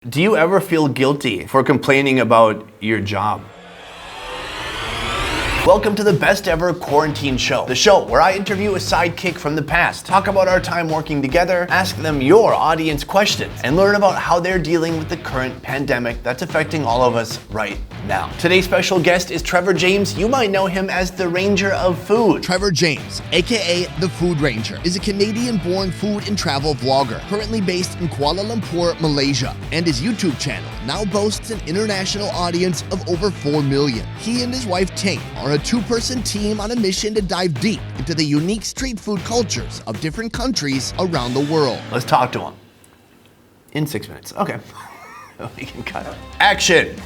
Do you ever feel guilty for complaining about your job? Welcome to the best ever quarantine show. The show where I interview a sidekick from the past, talk about our time working together, ask them your audience questions, and learn about how they're dealing with the current pandemic that's affecting all of us right now. Today's special guest is Trevor James. You might know him as the Ranger of Food. Trevor James, aka the Food Ranger, is a Canadian-born food and travel vlogger, currently based in Kuala Lumpur, Malaysia, and his YouTube channel now boasts an international audience of over 4 million. He and his wife Tate are a two-person team on a mission to dive deep into the unique street food cultures of different countries around the world. Let's talk to him. In 6 minutes. Okay. We can cut. Action!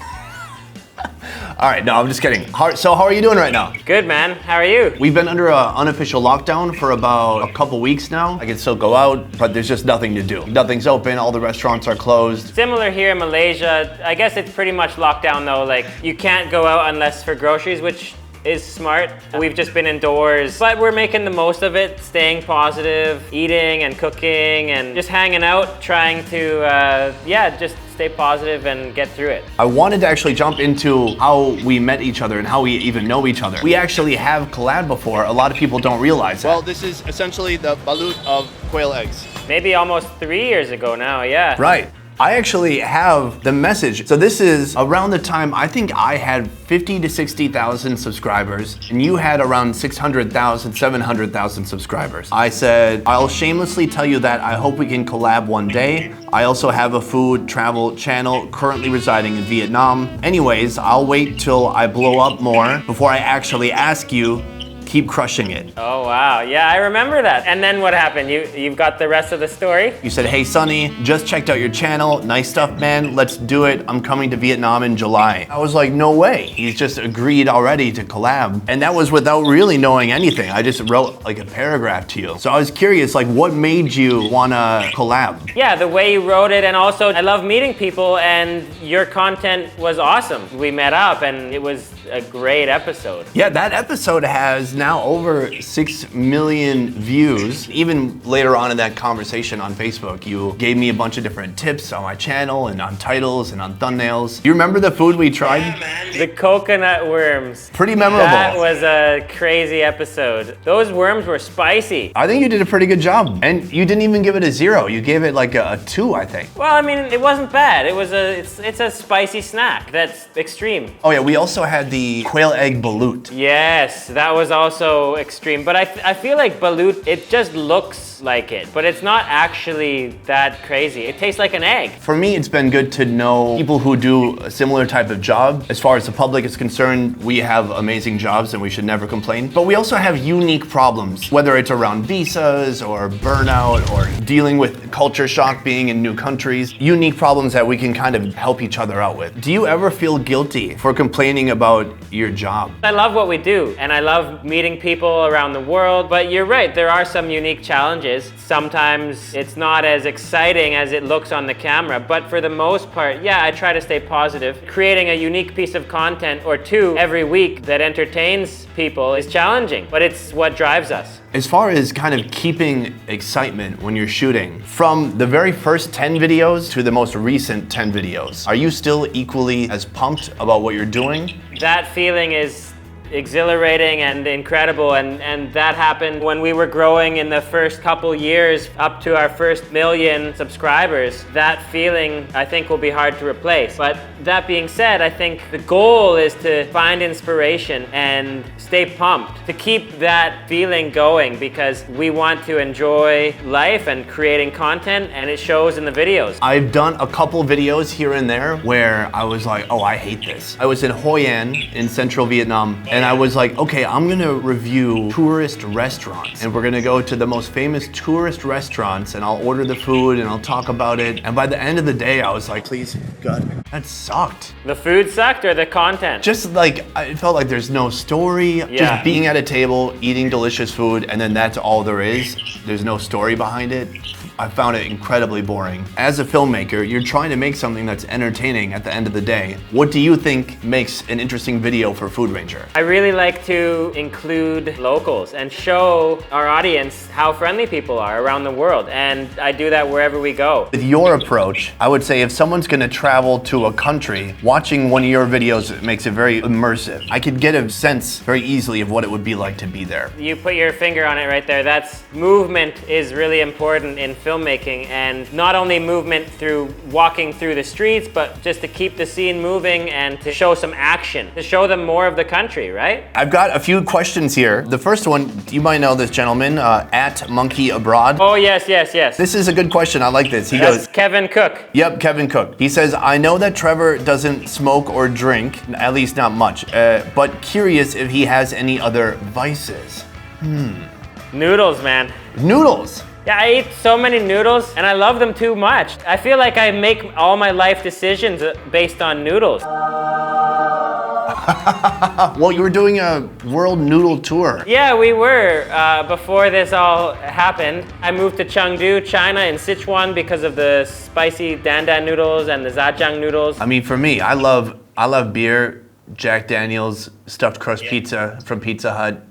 All right, no, I'm just kidding. So how are you doing right now? Good, man. How are you? We've been under an unofficial lockdown for about a couple weeks now. I can still go out, but there's just nothing to do. Nothing's open, all the restaurants are closed. Similar here in Malaysia. I guess it's pretty much locked down though. Like, you can't go out unless for groceries, which is smart. We've just been indoors, but we're making the most of it, staying positive, eating and cooking and just hanging out, trying to, just stay positive and get through it. I wanted to actually jump into how we met each other and how we even know each other. We actually have collabed before. A lot of people don't realize that. Well, this is essentially the balut of quail eggs. Maybe almost 3 years ago now, yeah. Right. I actually have the message. So this is around the time I think I had 50 to 60,000 subscribers and you had around 600,000, 700,000 subscribers. I said, I'll shamelessly tell you that I hope we can collab one day. I also have a food travel channel currently residing in Vietnam. Anyways, I'll wait till I blow up more before I actually ask you. Keep crushing it. Oh wow, yeah, I remember that. And then what happened? You've got the rest of the story? You said, hey Sonny, just checked out your channel. Nice stuff, man. Let's do it. I'm coming to Vietnam in July. I was like, no way. He's just agreed already to collab. And that was without really knowing anything. I just wrote like a paragraph to you. So I was curious, like what made you wanna collab? Yeah, the way you wrote it, and also I love meeting people and your content was awesome. We met up and it was a great episode. Yeah, that episode has now over 6 million views. Even later on in that conversation on Facebook, you gave me a bunch of different tips on my channel and on titles and on thumbnails. You remember the food we tried? Yeah, man. The coconut worms. Pretty memorable. That was a crazy episode. Those worms were spicy. I think you did a pretty good job. And you didn't even give it a 0. You gave it like a 2, I think. Well, I mean, it wasn't bad. It's a spicy snack that's extreme. Oh yeah, we also had the quail egg balut. Yes, that was also extreme. But I feel like balut, it just looks like it, but it's not actually that crazy. It tastes like an egg. For me, it's been good to know people who do a similar type of job. As far as the public is concerned, we have amazing jobs and we should never complain. But we also have unique problems, whether it's around visas or burnout or dealing with culture shock being in new countries, unique problems that we can kind of help each other out with. Do you ever feel guilty for complaining about your job? I love what we do and I love meeting people around the world, but you're right, there are some unique challenges. Sometimes it's not as exciting as it looks on the camera, but for the most part, yeah, I try to stay positive. Creating a unique piece of content or two every week that entertains people is challenging, but it's what drives us. As far as kind of keeping excitement when you're shooting, from the very first 10 videos to the most recent 10 videos, are you still equally as pumped about what you're doing? That feeling is exhilarating and incredible, and that happened when we were growing in the first couple years up to our first 1 million subscribers. That feeling I think will be hard to replace. But that being said, I think the goal is to find inspiration and stay pumped, to keep that feeling going, because we want to enjoy life and creating content, and it shows in the videos. I've done a couple videos here and there where I was like, oh, I hate this. I was in Hoi An in central Vietnam, and I was like, okay, I'm gonna review tourist restaurants, and we're gonna go to the most famous tourist restaurants, and I'll order the food and I'll talk about it. And by the end of the day, I was like, please, God, that sucked. The food sucked or the content? Just like, I felt like there's no story. Yeah. Just being at a table, eating delicious food, and then that's all there is. There's no story behind it. I found it incredibly boring. As a filmmaker, you're trying to make something that's entertaining at the end of the day. What do you think makes an interesting video for Food Ranger? I really like to include locals and show our audience how friendly people are around the world, and I do that wherever we go. With your approach, I would say if someone's gonna travel to a country, watching one of your videos makes it very immersive. I could get a sense very easily of what it would be like to be there. You put your finger on it right there. That's movement is really important in filmmaking, and not only movement through walking through the streets, but just to keep the scene moving and to show some action, to show them more of the country, right? I've got a few questions here. The first one, you might know this gentleman, at Monkey Abroad. Oh, yes, yes, yes. This is a good question, I like this. He That's goes, Kevin Cook. yep, Kevin Cook. He says, I know that Trevor doesn't smoke or drink, at least not much, but curious if he has any other vices. Noodles, man. Noodles. Yeah, I eat so many noodles and I love them too much. I feel like I make all my life decisions based on noodles. Well, you were doing a world noodle tour. Yeah, we were. Before this all happened, I moved to Chengdu, China, in Sichuan because of the spicy dan dan noodles and the zhajiang noodles. I mean, for me, I love beer, Jack Daniels, stuffed crust pizza from Pizza Hut.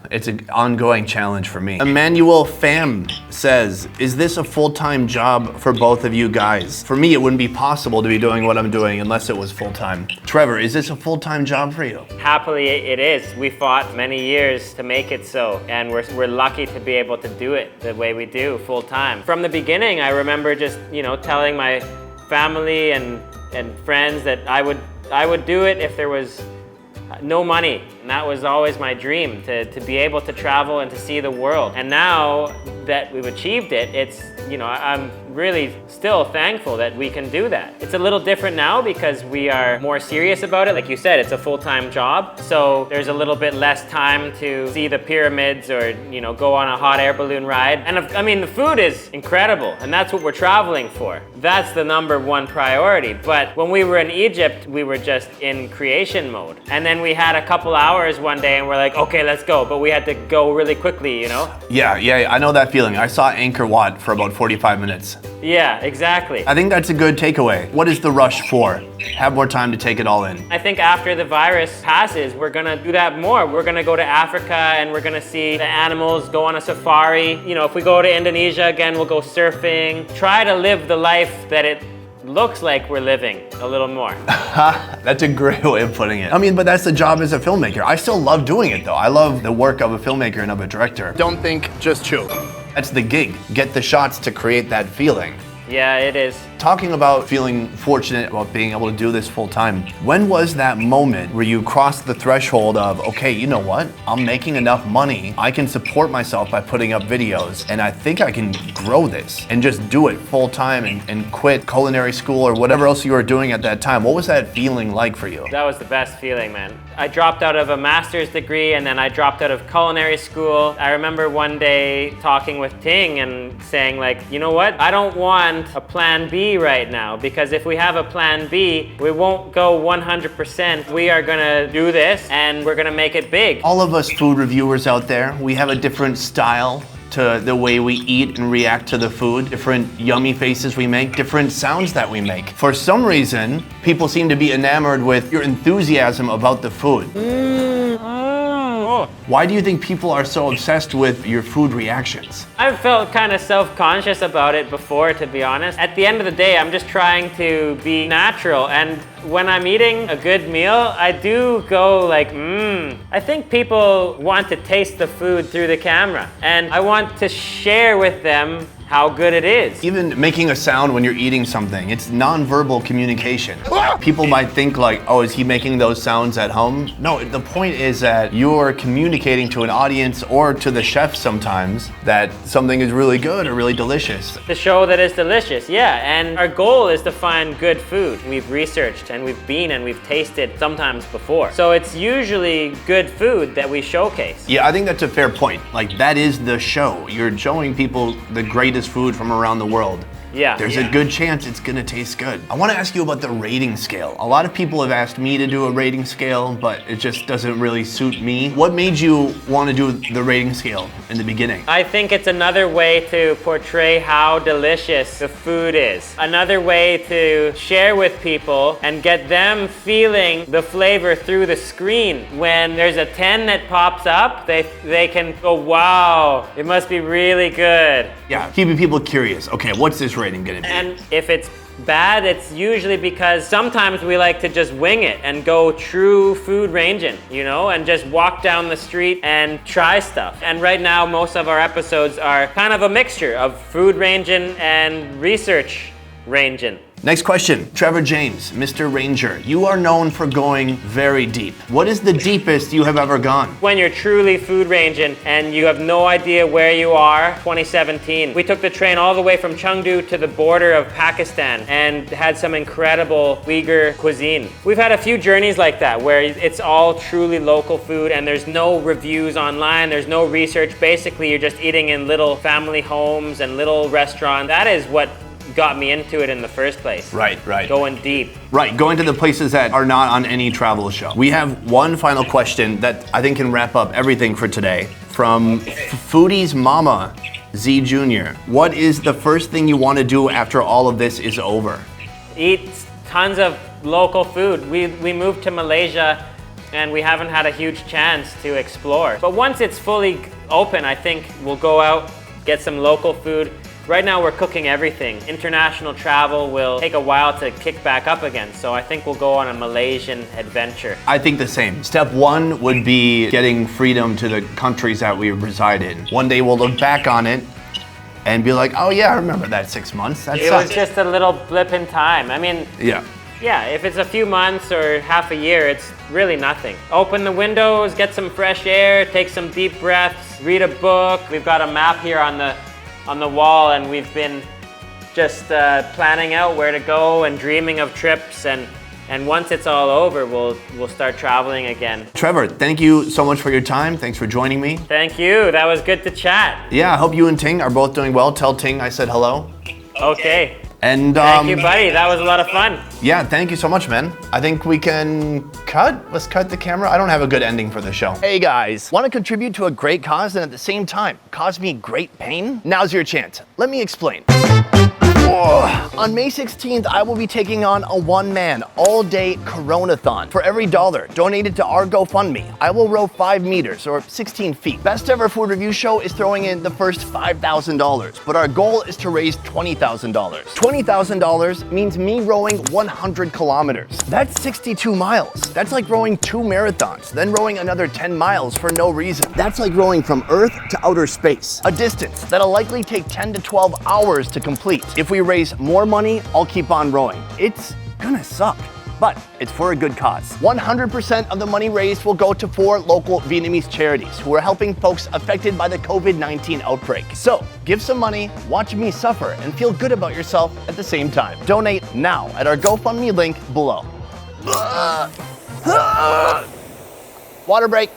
It's an ongoing challenge for me. Emmanuel Pham says, is this a full-time job for both of you guys? For me, it wouldn't be possible to be doing what I'm doing unless it was full-time. Trevor, is this a full-time job for you? Happily, it is. We fought many years to make it so, and we're lucky to be able to do it the way we do, full-time. From the beginning, I remember just, telling my family and friends that I would do it if there was no money. And that was always my dream, to be able to travel and to see the world. And now that we've achieved it, it's, I'm really still thankful that we can do that. It's a little different now because we are more serious about it. Like you said, it's a full-time job. So there's a little bit less time to see the pyramids or, go on a hot air balloon ride. And I mean, the food is incredible and that's what we're traveling for. That's the #1 priority. But when we were in Egypt, we were just in creation mode. And then we had a couple hours one day and we're like, okay, let's go. But we had to go really quickly, Yeah, I know that feeling. I saw Angkor Wat for about 45 minutes. Yeah, exactly. I think that's a good takeaway. What is the rush for? Have more time to take it all in. I think after the virus passes, we're gonna do that more. We're gonna go to Africa and we're gonna see the animals, go on a safari. If we go to Indonesia again, we'll go surfing. Try to live the life that it looks like we're living a little more. That's a great way of putting it. I mean, but that's the job as a filmmaker. I still love doing it though. I love the work of a filmmaker and of a director. Don't think, just chew. That's the gig. Get the shots to create that feeling. Yeah, it is. Talking about feeling fortunate about being able to do this full time, when was that moment where you crossed the threshold of, okay, you know what? I'm making enough money. I can support myself by putting up videos and I think I can grow this and just do it full time and quit culinary school or whatever else you were doing at that time. What was that feeling like for you? That was the best feeling, man. I dropped out of a master's degree and then I dropped out of culinary school. I remember one day talking with Ting and saying like, you know what? I don't want a plan B right now, because if we have a plan B, we won't go 100%. We are gonna do this and we're gonna make it big. All of us food reviewers out there, we have a different style to the way we eat and react to the food, different yummy faces we make, different sounds that we make. For some reason, people seem to be enamored with your enthusiasm about the food. Why do you think people are so obsessed with your food reactions? I've felt kind of self-conscious about it before, to be honest. At the end of the day, I'm just trying to be natural, and when I'm eating a good meal, I do go like, I think people want to taste the food through the camera, and I want to share with them how good it is. Even making a sound when you're eating something, it's nonverbal communication. People might think like, oh, is he making those sounds at home? No, the point is that you're communicating to an audience or to the chef sometimes that something is really good or really delicious. To show that it's delicious, yeah. And our goal is to find good food. We've researched and we've been and we've tasted sometimes before. So it's usually good food that we showcase. Yeah, I think that's a fair point. Like, that is the show. You're showing people the greatest food from around the world. there's a good chance it's gonna taste good. I wanna ask you about the rating scale. A lot of people have asked me to do a rating scale, but it just doesn't really suit me. What made you wanna do the rating scale in the beginning? I think it's another way to portray how delicious the food is. Another way to share with people and get them feeling the flavor through the screen. When there's a 10 that pops up, they can go, wow, it must be really good. Yeah, keeping people curious. Okay, what's this rating gonna be? And if it's bad, it's usually because sometimes we like to just wing it and go true food ranging, you know, and just walk down the street and try stuff. And right now, most of our episodes are kind of a mixture of food ranging and research ranging. Next question, Trevor James, Mr. Ranger. You are known for going very deep. What is the deepest you have ever gone? When you're truly food ranging and you have no idea where you are, 2017. We took the train all the way from Chengdu to the border of Pakistan and had some incredible Uyghur cuisine. We've had a few journeys like that where it's all truly local food and there's no reviews online, there's no research. Basically, you're just eating in little family homes and little restaurants. That is what got me into it in the first place. Right. Going deep. Right, going to the places that are not on any travel show. We have one final question that I think can wrap up everything for today. From Foodie's Mama, Z Jr. What is the first thing you want to do after all of this is over? Eat tons of local food. We moved to Malaysia and we haven't had a huge chance to explore. But once it's fully open, I think we'll go out, get some local food. Right now we're cooking everything. International travel will take a while to kick back up again, so I think we'll go on a Malaysian adventure. I think the same. Step one would be getting freedom to the countries that we reside in. One day we'll look back on it and be like, oh yeah, I remember that 6 months. That It sucked. was just a little blip in time. I mean, Yeah. if it's a few months or half a year, it's really nothing. Open the windows, get some fresh air, take some deep breaths, read a book. We've got a map here on the wall and we've been just planning out where to go and dreaming of trips and once it's all over, we'll start traveling again. Trevor, thank you so much for your time. Thanks for joining me. Thank you, that was good to chat. Yeah, I hope you and Ting are both doing well. Tell Ting I said hello. Okay. And Thank you, buddy. That was a lot of fun. Yeah, thank you so much, man. I think we can cut. Let's cut the camera. I don't have a good ending for the show. Hey guys, want to contribute to a great cause and at the same time cause me great pain? Now's your chance. Let me explain. On May 16th, I will be taking on a one-man, all-day Corownathon. For every $1 donated to our GoFundMe, I will row 5 meters or 16 feet. Best Ever Food Review Show is throwing in the first $5,000, but our goal is to raise $20,000. $20,000 means me rowing 100 kilometers. That's 62 miles. That's like rowing 2 marathons, then rowing another 10 miles for no reason. That's like rowing from Earth to outer space, a distance that'll likely take 10 to 12 hours to complete. If we raise more money, I'll keep on rowing. It's gonna suck, but it's for a good cause. 100% of the money raised will go to 4 local Vietnamese charities who are helping folks affected by the COVID-19 outbreak. So give some money, watch me suffer, and feel good about yourself at the same time. Donate now at our GoFundMe link below. Water break.